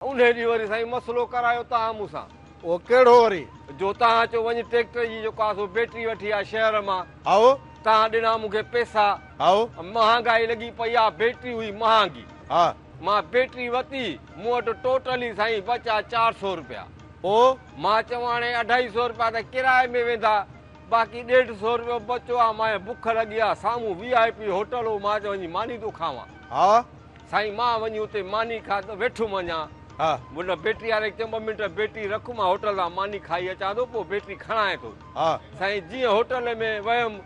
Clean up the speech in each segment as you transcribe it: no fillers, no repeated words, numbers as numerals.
उन ॾींहुं वरी साईं मसलो करायो तव्हां मूंसां। ओ कहिड़ो वरी? जो तव्हां चयो वञी ट्रैक्टर जी जेको आहे सो बैटरी वठी आहे शहर मां। आओ तव्हां ॾिना मूंखे पैसा। आओ महांगाई लॻी पई आहे, बैटरी हुई महांगी। हा मां बैटरी वरिती, मूं वटि टोटली साईं बचा 400 रुपया। पोइ मां चवां हाणे 250 रुपया त किराए में वेंदा, बाक़ी 150 रुपयो बचियो आहे। मां बुख लॻी आहे, साम्हूं VIP होटल हो, मां चयो वञी मानी थो खावां। हा साईं मां वञी हुते मानी खाधो, वेठुमि वञा। हा मुंहिंजो बैटरी वारे चयो 2 मिंट बैटरी रखु, मां होटल तां मानी खाई अचां थो, पोइ बैटरी खणाए थो। हा साईं जीअं होटल में वियुमि,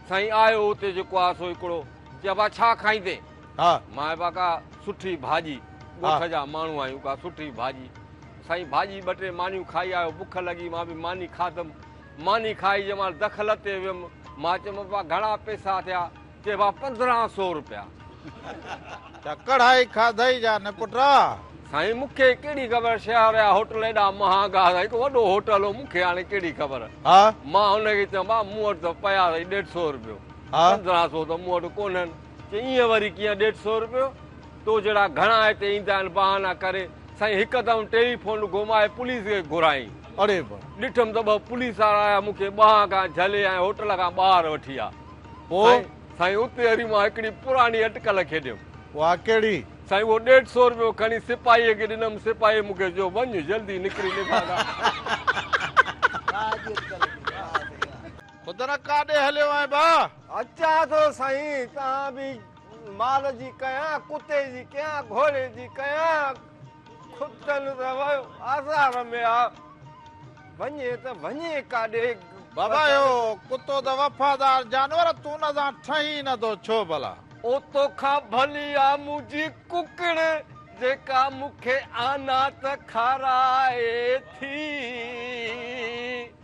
साईं आयो हुते जेको आहे सो हिकिड़ो, चयो भाउ छा खाईंदे? हा मां बा का सुठी भाॼी, ॻोठ जा माण्हू आहियूं, का सुठी भाॼी। साईं भाॼी 2-3 मानियूं खाई आयो, बुख लॻी, मां बि मानी खाधमि। मानी खाई जंहिं दख़ल ते वियुमि, मां चयोमि भाउ घणा पैसा थिया? चए भाउ 1500 रुपया। त कढ़ाई खाधई जा न पुटा? साईं मूंखे कहिड़ी ख़बर, शहर जा होटल एॾा महांगा, हिकु वॾो होटल हो, मूंखे हाणे कहिड़ी ख़बर। हा मां हुनखे चयो भाउ मूं वटि त पिया अथई 150 रुपयो, 1500 त मूं वटि कोन्हनि। चई ईअं वरी कीअं 150 रुपयो? तो जहिड़ा घणा हिते ईंदा आहिनि बहाना करे। साईं हिकदमि टेलीफोन घुमाए पुलिस खे घुराई। अरे ॾिठमि त 2 पुलिस वारा आया, मूंखे ॿाहिरि खां झले ऐं होटल खां ॿाहिरि वठी विया। पोइ साईं उते वरी मां हिकिड़ी पुराणी अटकल खेॾियुमि। वाह कहिड़ी? साईं उहो 150 रुपयो खणी सिपाहीअ खे ॾिनमि, सिपाही मूंखे चयो वञ जल्दी निकिरी निभागा। ख़ुदि न काॾे हलियो आहे बा? अचां थो साईं, तव्हां बि माल जी कयां, कुते जी कयां, घोड़े जी कयां, खुदनि त वियो आज़ार में आ, वञे त वञे काॾे? बाबा यो कुतो त वफ़ादार जानवर, तूं न सां ठही नथो छो भला? ओ तोखां भली आ मुंहिंजी कुकड़, जेका मूंखे आना त खाराए थी।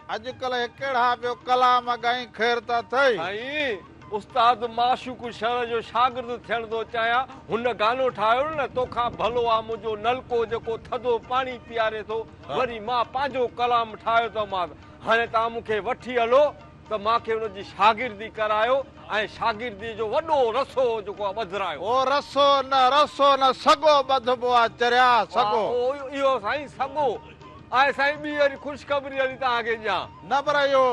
अॼुकल्ह कहिड़ा पियो कलाम ॻाई ख़ैर त अथई? साईं उस्ताद माशूक शर जो शागिर्द थियण थो चाहियां, हुन गानो ठाहियो न, तोखां भलो आहे मुंहिंजो नलको जेको थधो पाणी पीआरे थो। वरी मां पंहिंजो कलाम ठाहियो त मां हाणे तव्हां मूंखे वठी हलो त मूंखे हुनजी शागिर्दी करायो ऐं शागिर्दी जो वॾो रसो जेको आहे ॿधरायो। ओ रसो न सॻो ॿधबो आहे चरिया, सॻो। इहो साईं सॻो आहे। साईं ॿी वरी ख़ुशख़बरी वरी तव्हांखे ॾियां न पर इहो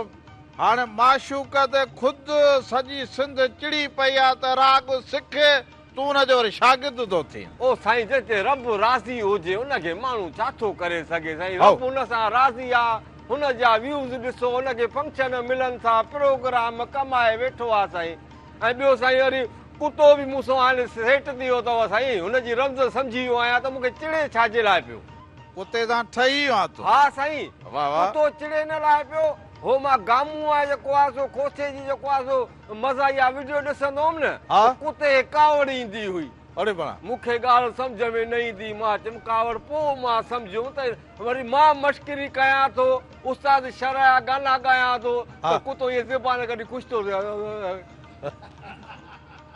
हाणे माशूक ते ख़ुदि सॼी सिंध चिड़ी पई आहे त राग सिखे, तूं हुनजो वरी शागिर्द थो थी। ओ साईं जंहिंते रब राज़ी हुजे उनखे माण्हू छा थो करे सघे। साईं रब हुन सां राज़ी आहे, हुन जा व्यूज़ ॾिसो, हुनखे फंक्शन मिलनि था, प्रोग्राम कमाए वेठो आहे साईं। ऐं ॿियो साईं वरी कुतो बि मूंसां हाणे सेट थी वियो अथव साईं, हुनजी रमज़ सम्झी वियो आहियां त मूंखे चिड़े छाजे लाइ पियो? कुते सां ठही वियो आहे तूं? हा साईं, वाह वाह। कुतो चिड़े न लाइ पियो, हो मां गामू आहे जेको आहे सो खोसे जी जेको आहे सो मज़ाहिया वीडियो ॾिसंदो हुअमि न, कुते कावड़ ईंदी हुई। अरे भला मूंखे ॻाल्हि सम्झ में न ईंदी, मां चयमि कावड़, पोइ मां सम्झुमि त वरी मां मश्करी कयां थो, उस्ताद शर जा गाना ॻायां थो, त कुतो इहे ज़बान कढी ख़ुशि थो थिए।